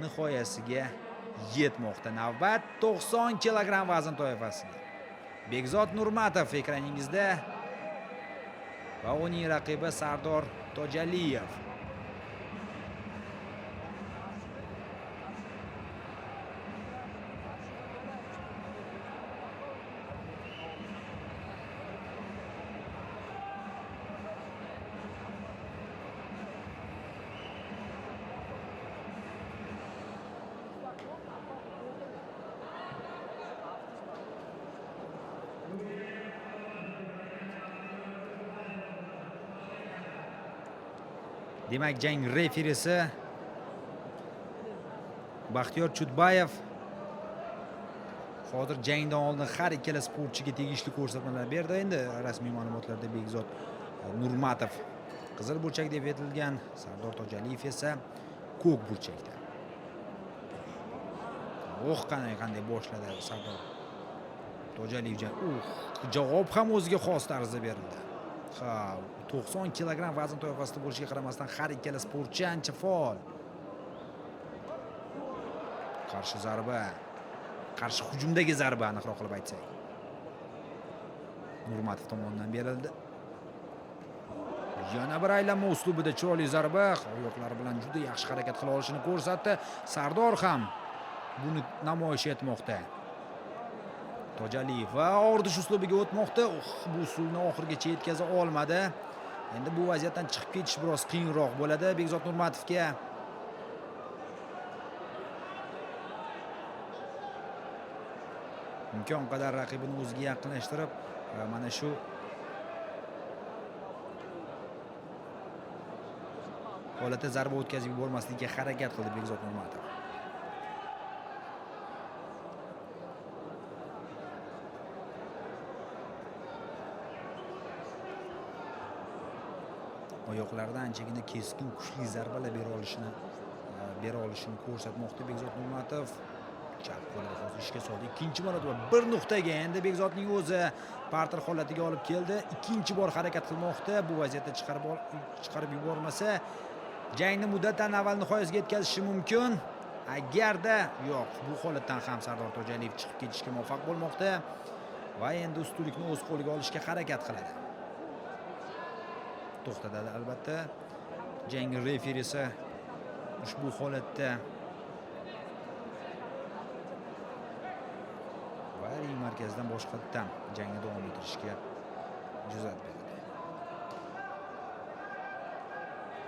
nihoyasiga yetmoqda. Navbat 90 kilogramm vazn toifasida. Bekzod Nurmatov ekraningizda va uning raqibi Sardor Tojaliyev. Demak, jang referisi Baxtiyor Chudbayev hozir jangdan oldin har ikkala sportchiga tegishli ko'rsatmalar berdi. Endi rasmiy ma'lumotlarda Bekzod Nurmatov qizil burchak deb aytilgan, Sardor Tojaliyev esa ko'k burchakda. Qanday boshladi Sardor Tojaliyev. Javob ham o'ziga xos tarzda berildi. 90 kilogramm vazn toifasida bo'lishiga qaramasdan har ikkala sportchi ancha faol. Qarshi zarba, qarshi hujumdagi zarba, aniqroq qilib aytsak, Nurmatov tomonidan berildi. Yana bir aylanma uslubida chiroyli zarba, oyoqlari bilan juda yaxshi harakat qila olishini ko'rsatdi. Sardor ham buni namoyish etmoqda. Tojaliyev va ordish uslubiga o'tmoqda. Bu usulni oxirigacha yetkaza olmadi. Endi bu vaziyatdan chiqib ketish biroz qiyinroq bo'ladi Bekzod Nurmatovga. Imkon qadar raqibini o'ziga yaqinlashtirib, mana shu holatda zarba o'tkazib yubormaslikka harakat qildi Bekzod Nurmatov. Oyoqlaridan anchagina keskin, kuchli zarbalar bera olishini ko'rsatmoqda Bekzod Nurmatov. Chap qo'lida hozir ishga soldi. Ikkinchi marotaba bir nuqtaga endi Bekzodning o'zi parter holatiga olib keldi. Ikkinchi bor harakat qilmoqda. Bu vaziyatda chiqarib yubormasa, jangni muddatdan avval nihoyasiga yetkazishi mumkin. Agarda yo'q, bu holatdan ham Sardor Tojaliyev chiqib ketishga muvaffaq bo'lmoqda va endi ustunlikni o'z qo'liga olishga harakat qiladi. To'xtadi albatta. Jang referisi ushbu holatda va ring markazidan boshqatdan jangni davom ettirishga ijozat beradi.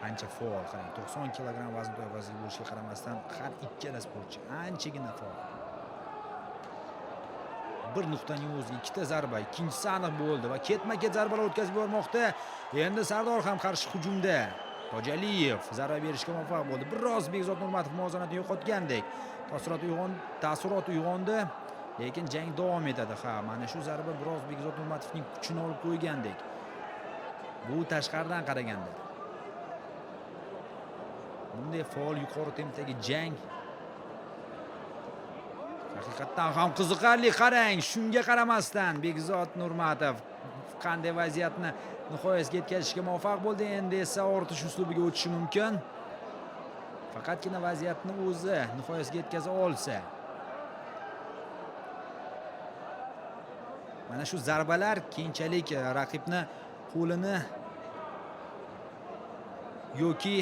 Ancha faol, qarang, 90 kilogramm vazn toifasiga bo'lishiga qaramasdan har ikkala sportchi anchagina faol. Bir nuqtaning o'zi ikkita zarba, ikkinchisi aniq bo'ldi va ketma-ket zarbalar o'tkazib yubormoqda. Endi Sardor ham qarshi hujumda. Tojaliyev zarba berishga muvaffaq bo'ldi. Biroz Bekzod Nurmatov muvozanatni yo'qotgandek taassurot uyg'ondi, lekin jang davom etadi. Mana shu zarba biroz Bekzod Nurmatovning kuchini olib qo'ygandek. Bu tashqaridan qaraganda bunday faol yuqori tempdagi jang haqiqatdan ham qiziqarli. Qarang, shunga qaramasdan Bekzod Nurmatov qanday vaziyatni nihoyasiga yetkazishga muvaffaq bo'ldi. Endi esa ortish uslubiga o'tishi mumkin. Faqatgina vaziyatni o'zi nihoyasiga yetkaza olsa. Mana shu zarbalar keyinchalik raqibni qo'lini yoki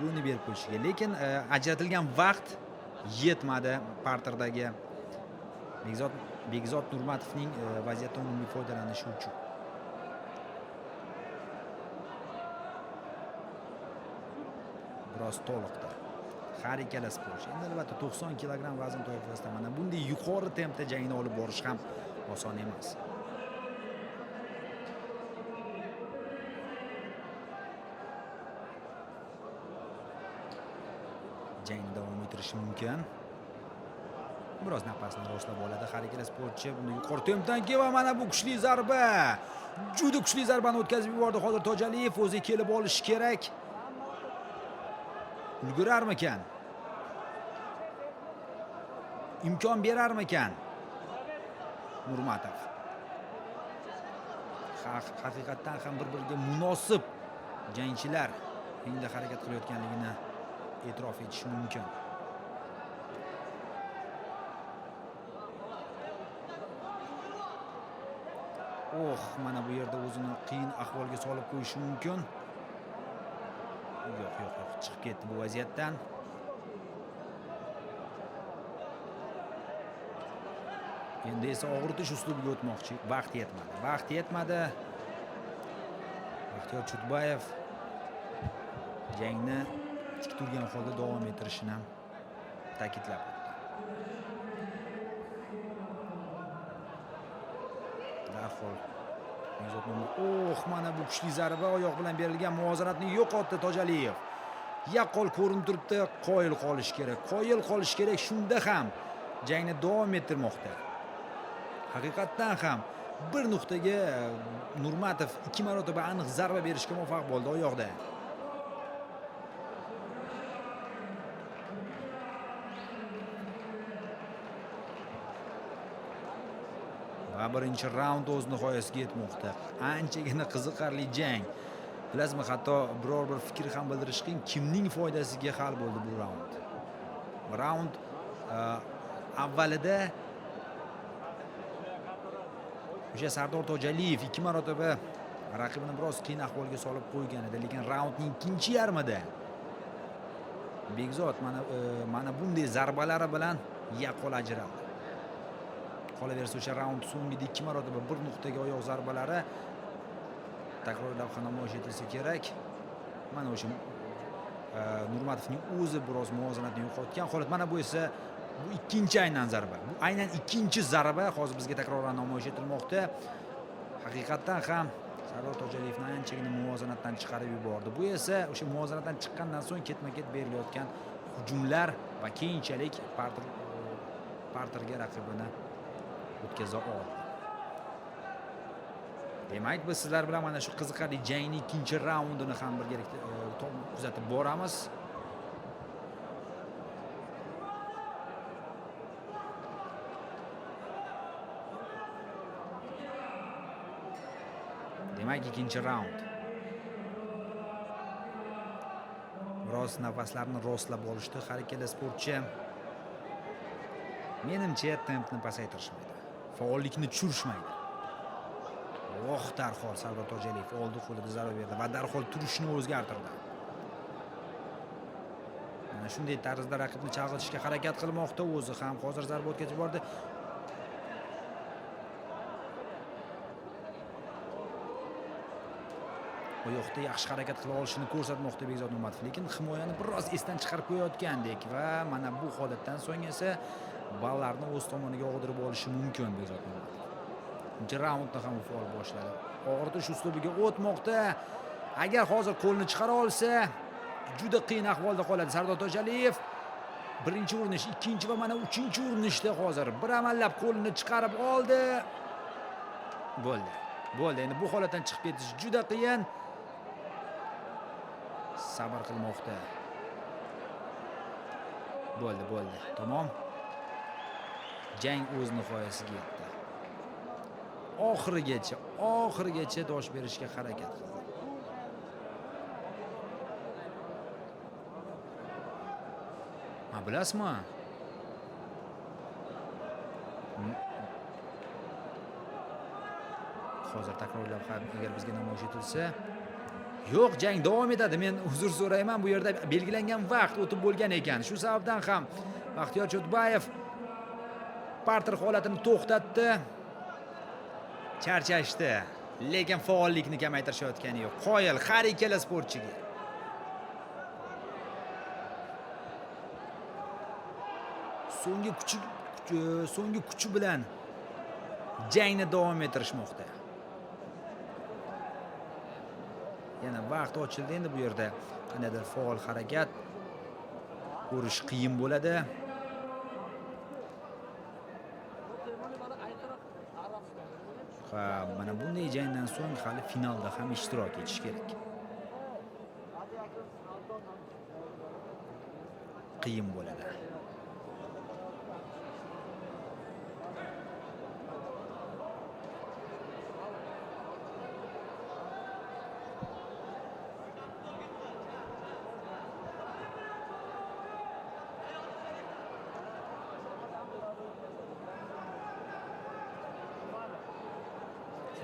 yo'lni berib qo'yishiga, lekin ajratilgan vaqt yetmadi parterdagi Bekzod Nurmatovning vaziyatdan unumli foydalanishi uchun. Biroz to'liqdi har ikkala sportchi. Endi albatta 90 kilogramm vazn toifasida mana bunday yuqori tempda jangni olib borish ham oson emas. Jangni davom ettirishi mumkin. Biroz nafasni rostlab oladi har ikkala sportchi. Buni yuqori tempdan keyin va mana bu kuchli zarba. Juda kuchli zarbani o'tkazib yubordi hozir Tojaliyev. O'zi kelib olishi kerak. Ulgurarmikan? Imkon berarmikan Nurmatov? Haqiqatdan ham bir-biriga munosib jangchilar ringda harakat qilayotganligini e'tirof etish mumkin. Mana bu yerda o'zini qiyin ahvolga solib qo'yishi mumkin. Yo'q, chiqib ketdi bu vaziyatdan. Endi esa og'irtish uslubiga o'tmoqchi. Vaqt yetmadi. Baxtiyor Chudbayev jangni tik turgan holda davom ettirishini ta'kidlab o'tdi. Darhol mana bu kuchli zarba oyoq bilan berilgan muvozanatni yo'qotdi Tojaliyev. Yaqqol ko'rinib turibdi, qoyil qolish kerak. Shunda ham jangni davom ettirmoqda. Haqiqatdan ham bir nuqtaga Nurmatov 2 marotaba aniq zarba berishga muvaffaq bo'ldi oyoqda. Va birinchi raund o'z nihoyasiga yetmoqda. Anchagina qiziqarli jang. Bilasizmi, hatto biror bir fikr ham bildirish qiyin, kimning foydasiga hal bo'ldi bu raund. Raund avvalida o'sha Sardor Tojaliyev 2 marotaba raqibini biroz qiyin ahvolga solib qo'ygan edi, lekin raundning ikkinchi yarmida Bekzod mana bunday zarbalari bilan yaqqol ajraldi. Qolaversa o'sha raund so'ngida 2 marotaba bir nuqtaga oyoq zarbalari takroriy lavha namoyish etilsa kerak. Mana o'sha Nurmatovning o'zi biroz muvozanatni yo'qotgan holat. Mana bu esa bu ikkinchi aynan zarba. Bu aynan ikkinchi zarba hozir bizga takroran namoyish etilmoqda. Haqiqatdan ham Sardor Tojaliyevni anchagina muvozanatdan chiqarib yubordi. Bu esa o'sha muvozanatdan chiqqandan so'ng ketma-ket berilayotgan hujumlar va keyinchalik parterga raqibini o'tkaza oldi. Demak, biz sizlar bilan mana shu qiziqarli jangning ikkinchi raundini ham birgalikda kuzatib boramiz. Demak, ikkinchi raund. Biroz nafaslarni rostlab olishdi har ikkala sportchi. Menimcha tempni pasaytirishmaydi. Faollikni tushirishmaydi. Darhol Sardor Tojaliyev oldi qo'lida zarba berdi va darhol turishni o'zgartirdi. Mana shunday tarzda raqibni chalg'itishga harakat qilmoqda. O'zi ham hozir zarba o'tkazib yubordi. Oyoqda yaxshi harakat qila olishini ko'rsatmoqda Bekzod Nurmatov, lekin himoyani biroz esdan chiqarib qo'yayotgandek va mana bu holatdan so'ng esa ballarni o'z tomoniga og'dirib olishi mumkin Bekzod Nurmatov. Ikkinchi raundda ham faol boshladi. Og'irtish uslubiga o'tmoqda. Agar hozir qo'lni chiqara olsa, juda qiyin ahvolda qoladi Sardor Tojaliyev. Birinchi urinish, ikkinchi va mana uchinchi urinishda hozir bir amallab qo'lni chiqarib oldi. Bo'ldi. Endi bu holatdan chiqib ketish juda qiyin. Sabr qilmoqda. Bo'ldi. Tamom. Jang o'z nihoyasiga yetdi. Oxirigacha dosh berishga harakat qildi. Bilasizmi? Hozir takrorlab agar bizga namoyish etilsa, yo'q, jang davom etadi. Men uzr so'rayman, bu yerda belgilangan vaqt o'tib bo'lgan ekan. Shu sababdan ham Baxtiyor Chudbayev parter holatini to'xtatdi. Charchashdi, lekin faollikni kamaytirishayotgani yo'q. Qoyil har ikkala sportchiga. So'nggi kuchi bilan jangni davom ettirishmoqda. Yana vaqt ochildi. Endi bu yerda qandaydir faol harakat ko'rish qiyin bo'ladi. Mana bunday jangdan so'ng hali finalda ham ishtirok etish kerak. Qiyin bo'ladi.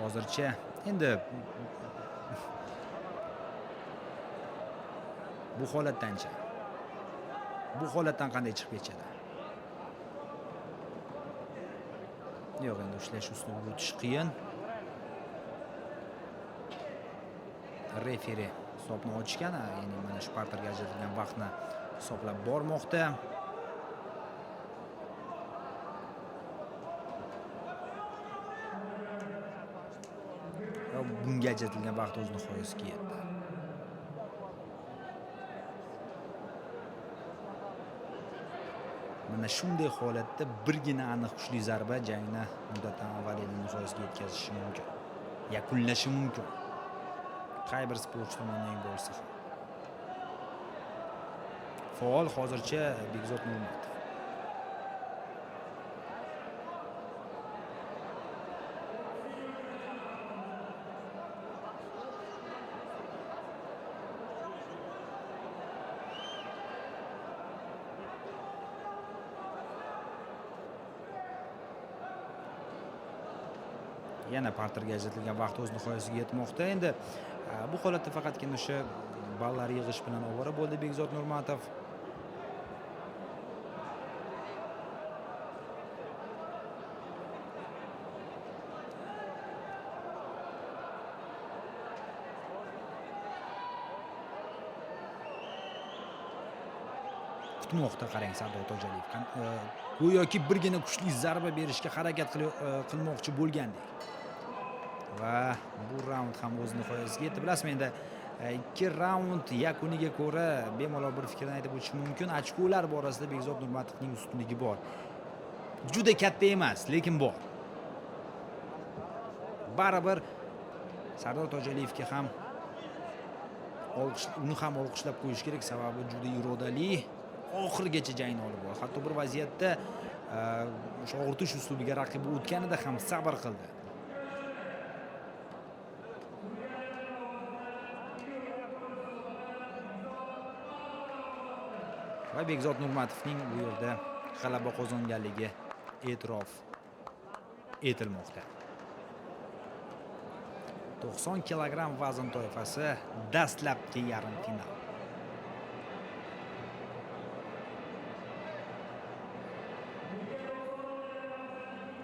hozircha endi bu holatdancha. Bu holatdan qanday chiqib ketadi? Yo'q, endi ushlash uslubiga o'tish qiyin. Referi hisobni ochgan, ya'ni mana shu parterga ajratilgan vaqtni hisoblab bormoqda. Bunga ajratilgan vaqt o'z nihoyasiga yetdi. Mana shunday holatda birgina aniq kuchli zarba jangni muddatdan avval nihoyasiga yetkazishi mumkin. Yakunlashi mumkin. Qay bir sportchi tomonidan bo'lsa ham. Faol hozircha Bekzod Nurmatov. Yana parterga ajratilgan vaqt o'z nihoyasiga yetmoqda. Endi bu holatda faqatgina o'sha ballar yig'ish bilan ovora bo'ldi Bekzod Nurmatov. Kutmoqda, qarang, Sardor Tojaliyev. Go'yoki birgina kuchli zarba berishga harakat qilmoqchi bo'lgandek. Va bu raund ham o'z nihoyasiga yetdi. Bilasizmi, endi ikki raund yakuniga ko'ra bemalol bir fikrni aytib o'tish mumkin. Ochkolar borasida Bekzod Nurmatovning ustunligi bor. Juda katta emas, lekin bor. Baribir Sardor Tojaliyevga ham uni ham olqishlab qo'yish kerak, sababi juda irodali, oxirigacha jangni olib bordi. Hatto bir vaziyatda o'sha o'rtish uslubiga raqibi o'tganida ham sabr qildi. Va Bekzod Nurmatovning bu yerda g'alaba qozonganligi e'tirof etilmoqda. 90 kilogramm vazn toifasi dastlabki yarim final.